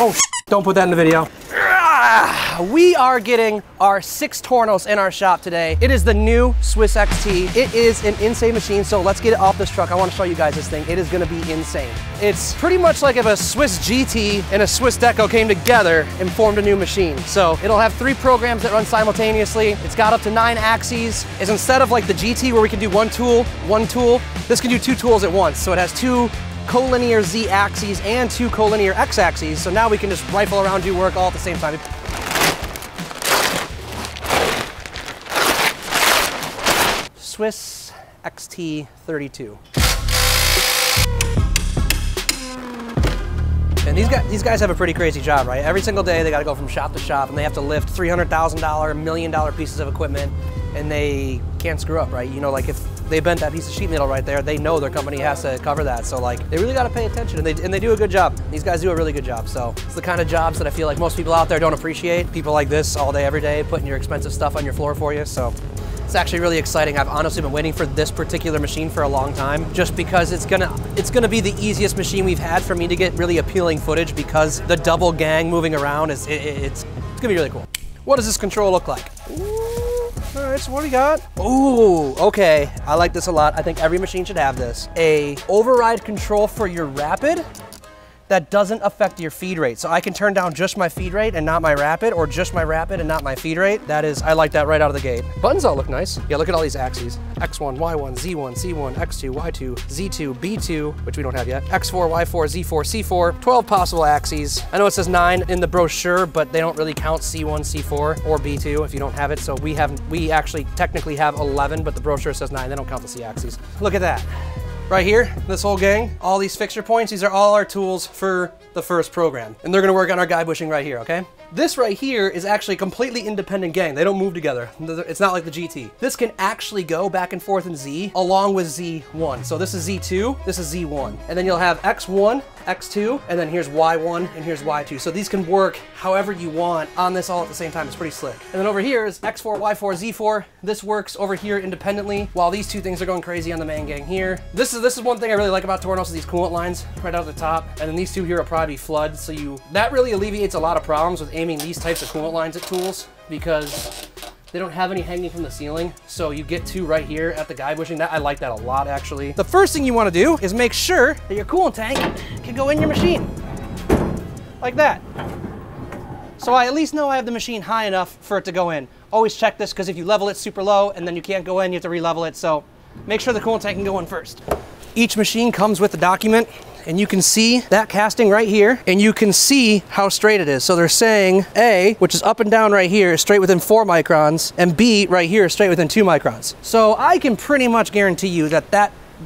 Oh, don't put that in the video. We are getting our 6th Tornos in our shop today. It is the new Swiss XT. It is an insane machine, so let's get it off this truck. I want to show you guys this thing. It is going to be insane. It's pretty much like if a Swiss GT and a Swiss Deco came together and formed a new machine. So it'll have 3 programs that run simultaneously. It's got up to 9 axes. It's instead of like the GT where we can do one tool, this can do 2 tools at once. So it has 2 collinear Z axes and 2 collinear X axes. So now we can just rifle around, do work all at the same time. Swiss XT 32. And these guys have a pretty crazy job, right? Every single day they gotta go from shop to shop and they have to lift $300,000, $1 million pieces of equipment, and they can't screw up, right? You know, like if they bent that piece of sheet metal right there, they know their company has to cover that. So like, they really gotta pay attention, and they do a good job. These guys do a really good job. So it's the kind of jobs that I feel like most people out there don't appreciate. People like this all day, every day, putting your expensive stuff on your floor for you. So it's actually really exciting. I've honestly been waiting for this particular machine for a long time, just because it's gonna be the easiest machine we've had for me to get really appealing footage, because the double gang moving around it's gonna be really cool. What does this control look like? Ooh, all right, so what do we got? Ooh, okay, I like this a lot. I think every machine should have this. A override control for your rapid that doesn't affect your feed rate. So I can turn down just my feed rate and not my rapid, or just my rapid and not my feed rate. I like that right out of the gate. Buttons all look nice. Yeah, look at all these axes. X1, Y1, Z1, C1, X2, Y2, Z2, B2, which we don't have yet. X4, Y4, Z4, C4, 12 possible axes. I know it says 9 in the brochure, but they don't really count C1, C4, or B2 if you don't have it. So we actually technically have 11, but the brochure says 9. They don't count the C axes. Look at that. Right here, this whole gang, all these fixture points, these are all our tools for the first program. And they're gonna work on our guide bushing right here, okay? This right here is actually a completely independent gang. They don't move together. It's not like the GT. This can actually go back and forth in Z along with Z1. So this is Z2, this is Z1. And then you'll have X1, X2, and then here's Y1 and here's Y2. So these can work however you want on this all at the same time. It's pretty slick. And then over here is X4, Y4, Z4. This works over here independently, while these 2 things are going crazy on the main gang here. This is one thing I really like about Tornos, is these coolant lines right out at the top. And then these 2 here will probably be flood. So that really alleviates a lot of problems with aiming these types of coolant lines at tools, because they don't have any hanging from the ceiling. So you get 2 right here at the guide bushing. I like that a lot, actually. The first thing you want to do is make sure that your coolant tank can go in your machine like that. So I at least know I have the machine high enough for it to go in. Always check this, because if you level it super low and then you can't go in, you have to re-level it. So make sure the coolant tank can go in first. Each machine comes with a document, and you can see that casting right here, and you can see how straight it is. So they're saying A, which is up and down right here, is straight within 4 microns, and B right here is straight within 2 microns. So I can pretty much guarantee you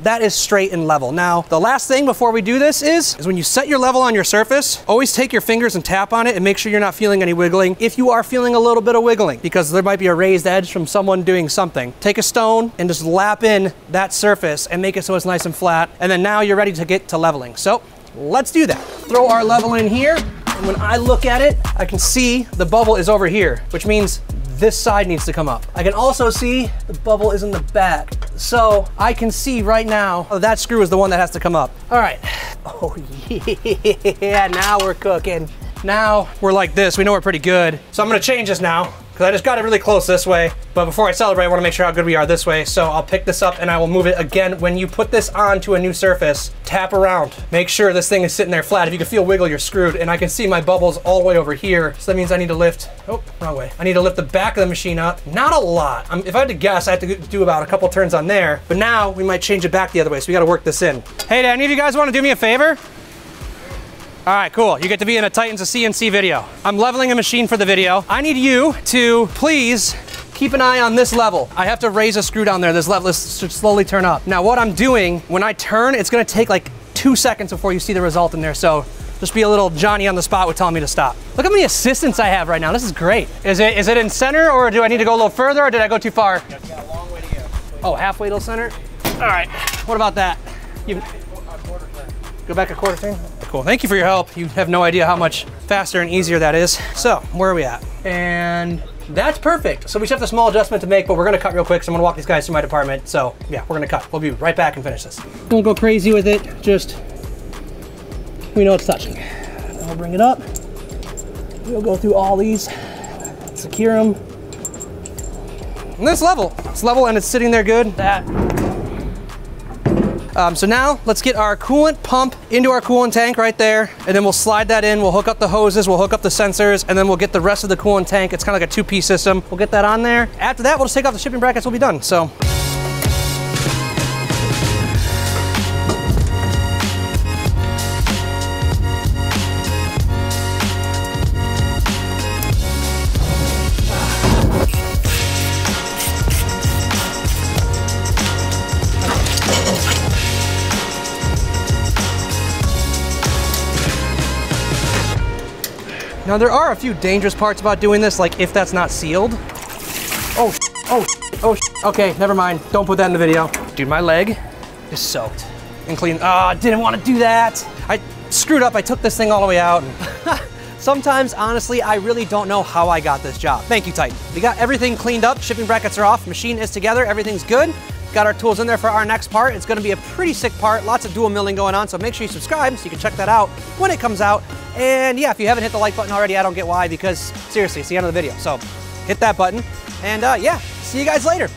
that is straight and level. Now, the last thing before we do this is when you set your level on your surface, always take your fingers and tap on it and make sure you're not feeling any wiggling. If you are feeling a little bit of wiggling, because there might be a raised edge from someone doing something, take a stone and just lap in that surface and make it so it's nice and flat. And then now you're ready to get to leveling. So let's do that. Throw our level in here. And when I look at it, I can see the bubble is over here, which means this side needs to come up. I can also see the bubble is in the back. So I can see right now, that screw is the one that has to come up. All right. Oh yeah, now we're cooking. Now we're like this, we know we're pretty good. So I'm gonna change this now, because I just got it really close this way. But before I celebrate, I wanna make sure how good we are this way. So I'll pick this up and I will move it again. When you put this onto a new surface, tap around. Make sure this thing is sitting there flat. If you can feel wiggle, you're screwed. And I can see my bubbles all the way over here. So that means I need to lift, oh, wrong way. I need to lift the back of the machine up. Not a lot. If I had to guess, I have to do about a couple turns on there. But now we might change it back the other way. So we gotta work this in. Hey, do any of you guys wanna do me a favor? All right, cool. You get to be in a Titans of CNC video. I'm leveling a machine for the video. I need you to please keep an eye on this level. I have to raise a screw down there. This level should slowly turn up. Now what I'm doing, when I turn, it's gonna take like 2 seconds before you see the result in there. So just be a little Johnny on the spot with telling me to stop. Look how many assistants I have right now. This is great. Is it in center, or do I need to go a little further, or did I go too far? You got a long way to go. Oh, halfway to center? All right, what about that? Go back a quarter turn? Cool, thank you for your help. You have no idea how much faster and easier that is. So, where are we at? And that's perfect. So we just have a small adjustment to make, but we're gonna cut real quick, so I'm gonna walk these guys through my department. So yeah, we're gonna cut. We'll be right back and finish this. Don't go crazy with it, just, we know it's touching. I'll bring it up. We'll go through all these, secure them. And it's level. It's level and it's sitting there good. So now let's get our coolant pump into our coolant tank right there, and then we'll slide that in. We'll hook up the hoses, we'll hook up the sensors, and then we'll get the rest of the coolant tank. It's kind of like a two-piece system. We'll get that on there. After that, we'll just take off the shipping brackets, we'll be done. So. Now there are a few dangerous parts about doing this, like if that's not sealed. Oh, okay, never mind. Don't put that in the video. Dude, my leg is soaked and clean. I didn't want to do that. I screwed up, I took this thing all the way out. Sometimes, honestly, I really don't know how I got this job. Thank you, Titan. We got everything cleaned up, shipping brackets are off, machine is together, everything's good. Got our tools in there for our next part. It's gonna be a pretty sick part, lots of dual milling going on, so make sure you subscribe so you can check that out when it comes out. And yeah, if you haven't hit the like button already, I don't get why, because seriously, it's the end of the video. So hit that button, and yeah, see you guys later.